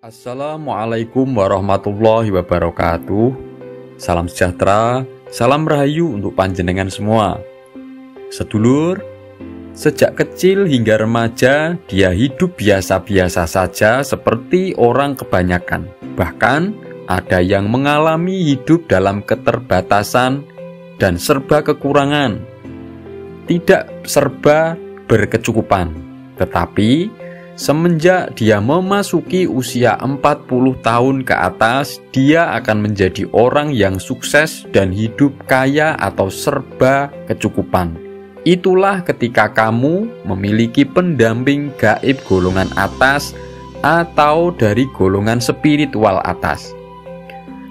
Assalamualaikum warahmatullahi wabarakatuh. Salam sejahtera, salam rahayu untuk panjenengan semua. Sedulur, sejak kecil hingga remaja, dia hidup biasa-biasa saja seperti orang kebanyakan. Bahkan, ada yang mengalami hidup dalam keterbatasan dan serba kekurangan. Tidak serba berkecukupan, tetapi semenjak dia memasuki usia 40 tahun ke atas, dia akan menjadi orang yang sukses dan hidup kaya atau serba kecukupan. Itulah ketika kamu memiliki pendamping gaib golongan atas atau dari golongan spiritual atas.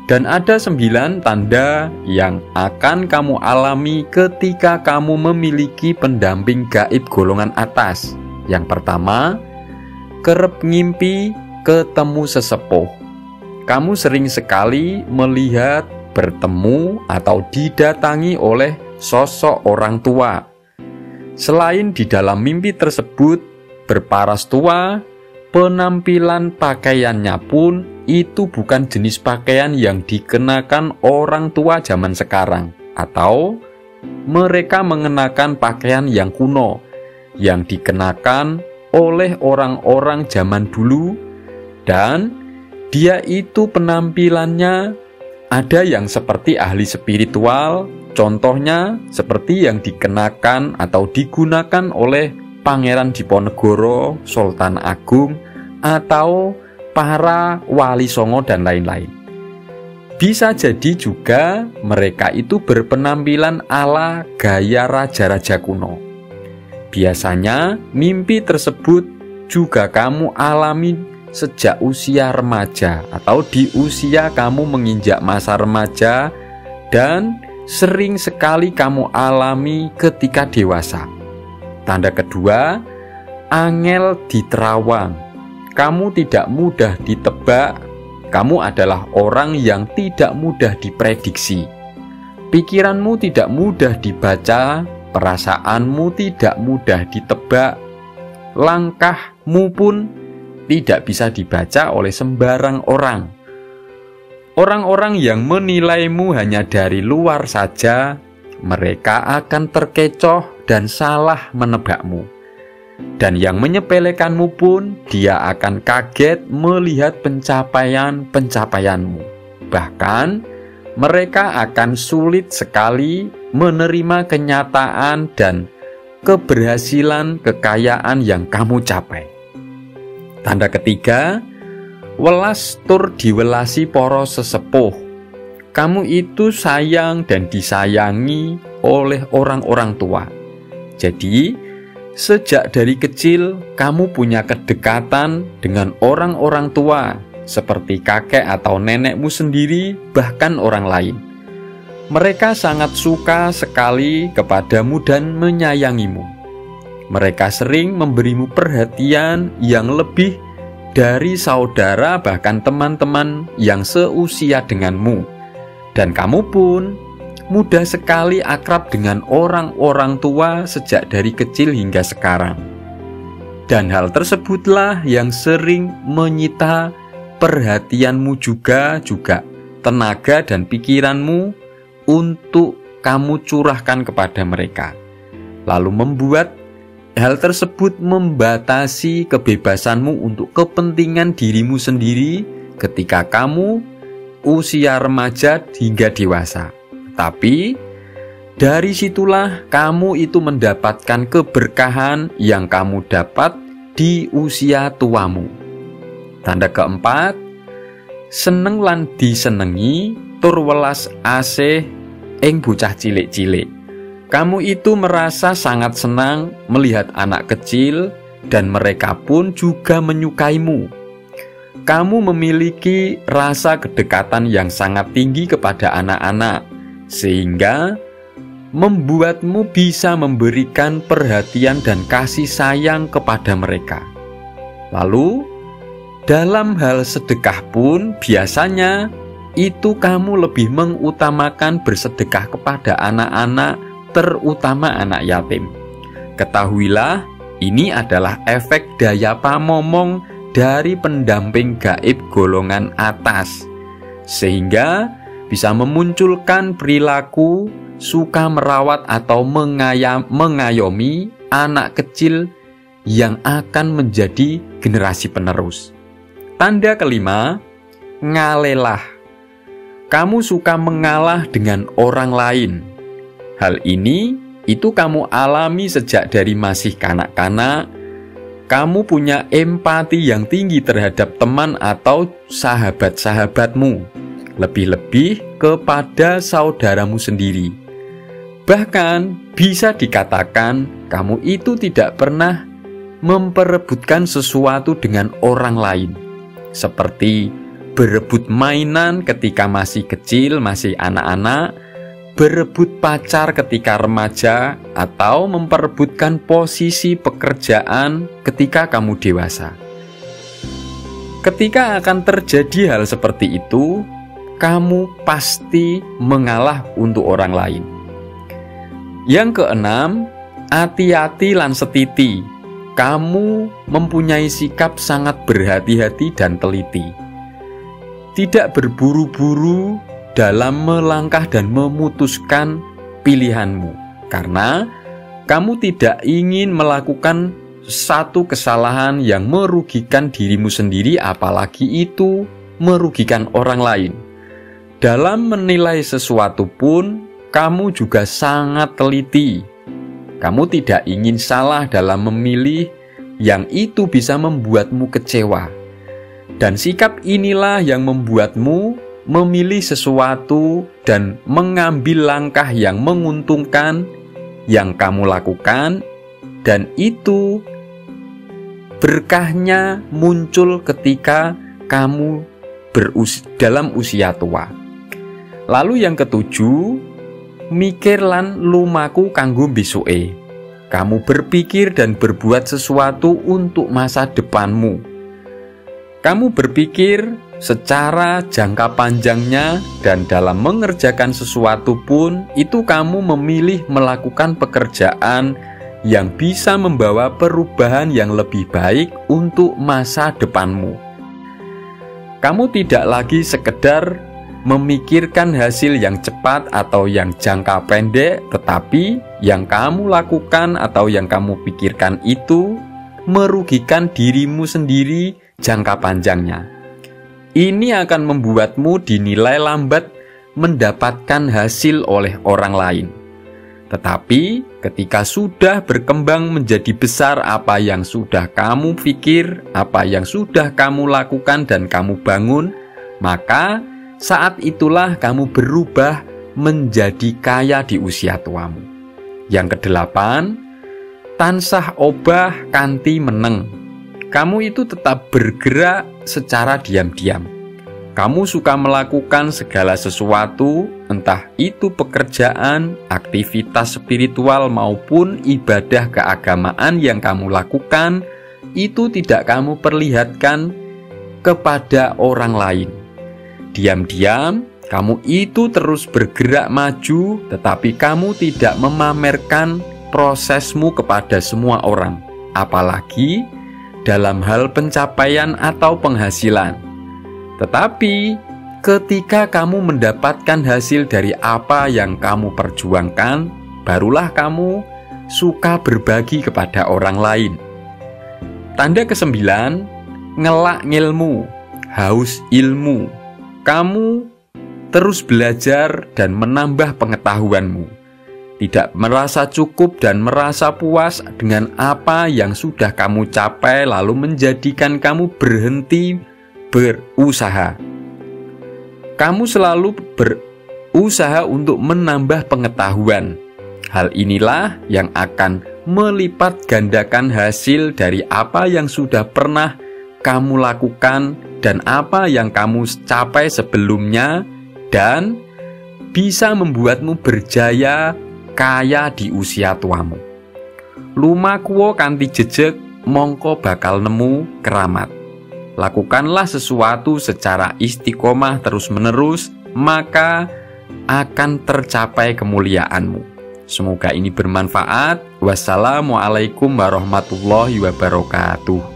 Dan ada 9 tanda yang akan kamu alami ketika kamu memiliki pendamping gaib golongan atas. Yang pertama, kerep ngimpi ketemu sesepuh. Kamu sering sekali melihat, bertemu, atau didatangi oleh sosok orang tua. Selain di dalam mimpi tersebut berparas tua, penampilan pakaiannya pun itu bukan jenis pakaian yang dikenakan orang tua zaman sekarang, atau mereka mengenakan pakaian yang kuno yang dikenakan oleh orang-orang zaman dulu, dan dia itu penampilannya ada yang seperti ahli spiritual, contohnya seperti yang dikenakan atau digunakan oleh Pangeran Diponegoro, Sultan Agung, atau para wali songo dan lain-lain. Bisa jadi juga mereka itu berpenampilan ala gaya raja-raja kuno. Biasanya mimpi tersebut juga kamu alami sejak usia remaja atau di usia kamu menginjak masa remaja, dan sering sekali kamu alami ketika dewasa. Tanda kedua, angel diterawang. Kamu tidak mudah ditebak, kamu adalah orang yang tidak mudah diprediksi. Pikiranmu tidak mudah dibaca, perasaanmu tidak mudah ditebak, langkahmu pun tidak bisa dibaca oleh sembarang orang. Orang-orang yang menilaimu hanya dari luar saja, mereka akan terkecoh dan salah menebakmu. Dan yang menyepelekanmu pun, dia akan kaget melihat pencapaian-pencapaianmu. Bahkan, mereka akan sulit sekali menerima kenyataan dan keberhasilan kekayaan yang kamu capai. Tanda ketiga, welas tur diwelasi para sesepuh. Kamu itu sayang dan disayangi oleh orang-orang tua. Jadi, sejak dari kecil kamu punya kedekatan dengan orang-orang tua, seperti kakek atau nenekmu sendiri, bahkan orang lain. Mereka sangat suka sekali kepadamu dan menyayangimu. Mereka sering memberimu perhatian yang lebih dari saudara, bahkan teman-teman yang seusia denganmu. Dan kamu pun mudah sekali akrab dengan orang-orang tua sejak dari kecil hingga sekarang. Dan hal tersebutlah yang sering menyita perhatianmu juga tenaga dan pikiranmu untuk kamu curahkan kepada mereka, lalu membuat hal tersebut membatasi kebebasanmu untuk kepentingan dirimu sendiri ketika kamu usia remaja hingga dewasa. Tapi dari situlah kamu itu mendapatkan keberkahan yang kamu dapat di usia tuamu. Tanda keempat, seneng lan disenengi tur welas asih ing bocah cilik-cilik. Kamu itu merasa sangat senang melihat anak kecil dan mereka pun juga menyukaimu. Kamu memiliki rasa kedekatan yang sangat tinggi kepada anak-anak, sehingga membuatmu bisa memberikan perhatian dan kasih sayang kepada mereka. Lalu, dalam hal sedekah pun biasanya itu kamu lebih mengutamakan bersedekah kepada anak-anak, terutama anak yatim. Ketahuilah, ini adalah efek daya pamomong dari pendamping gaib golongan atas, sehingga bisa memunculkan perilaku suka merawat atau mengayomi anak kecil yang akan menjadi generasi penerus. Tanda kelima, ngalelah. Kamu suka mengalah dengan orang lain. Hal ini itu kamu alami sejak dari masih kanak-kanak. Kamu punya empati yang tinggi terhadap teman atau sahabat-sahabatmu, lebih-lebih kepada saudaramu sendiri. Bahkan bisa dikatakan kamu itu tidak pernah memperebutkan sesuatu dengan orang lain, seperti berebut mainan ketika masih kecil, masih anak-anak, berebut pacar ketika remaja, atau memperebutkan posisi pekerjaan ketika kamu dewasa. Ketika akan terjadi hal seperti itu, kamu pasti mengalah untuk orang lain. Yang keenam, hati-hati lan setiti. Kamu mempunyai sikap sangat berhati-hati dan teliti. Tidak berburu-buru dalam melangkah dan memutuskan pilihanmu, karena kamu tidak ingin melakukan satu kesalahan yang merugikan dirimu sendiri, apalagi itu merugikan orang lain. Dalam menilai sesuatu pun, kamu juga sangat teliti. Kamu tidak ingin salah dalam memilih yang itu bisa membuatmu kecewa. Dan sikap inilah yang membuatmu memilih sesuatu dan mengambil langkah yang menguntungkan yang kamu lakukan, dan itu berkahnya muncul ketika kamu dalam usia tua. Lalu yang ketujuh, mikir lan lumaku kanggo besuke. Kamu berpikir dan berbuat sesuatu untuk masa depanmu. Kamu berpikir secara jangka panjangnya, dan dalam mengerjakan sesuatu pun itu kamu memilih melakukan pekerjaan yang bisa membawa perubahan yang lebih baik untuk masa depanmu. Kamu tidak lagi sekedar memikirkan hasil yang cepat atau yang jangka pendek, tetapi yang kamu lakukan atau yang kamu pikirkan itu merugikan dirimu sendiri jangka panjangnya. Ini akan membuatmu dinilai lambat mendapatkan hasil oleh orang lain. Tetapi ketika sudah berkembang menjadi besar apa yang sudah kamu pikir, apa yang sudah kamu lakukan dan kamu bangun, maka saat itulah kamu berubah menjadi kaya di usia tuamu. Yang kedelapan, tansah obah kanthi meneng. Kamu itu tetap bergerak secara diam-diam. Kamu suka melakukan segala sesuatu, entah itu pekerjaan, aktivitas spiritual maupun ibadah keagamaan yang kamu lakukan, itu tidak kamu perlihatkan kepada orang lain. Diam-diam, kamu itu terus bergerak maju, tetapi kamu tidak memamerkan prosesmu kepada semua orang, apalagi dalam hal pencapaian atau penghasilan. Tetapi ketika kamu mendapatkan hasil dari apa yang kamu perjuangkan, barulah kamu suka berbagi kepada orang lain. Tanda kesembilan, ngelak ngilmu, haus ilmu. Kamu terus belajar dan menambah pengetahuanmu. Tidak merasa cukup dan merasa puas dengan apa yang sudah kamu capai, lalu menjadikan kamu berhenti berusaha. Kamu selalu berusaha untuk menambah pengetahuan. Hal inilah yang akan melipat gandakan hasil dari apa yang sudah pernah kamu lakukan dan apa yang kamu capai sebelumnya, dan bisa membuatmu berjaya kaya di usia tuamu. Lumakuwo kanthi jejeg, mongko bakal nemu keramat. Lakukanlah sesuatu secara istiqomah terus-menerus, maka akan tercapai kemuliaanmu. Semoga ini bermanfaat. Wassalamualaikum warahmatullahi wabarakatuh.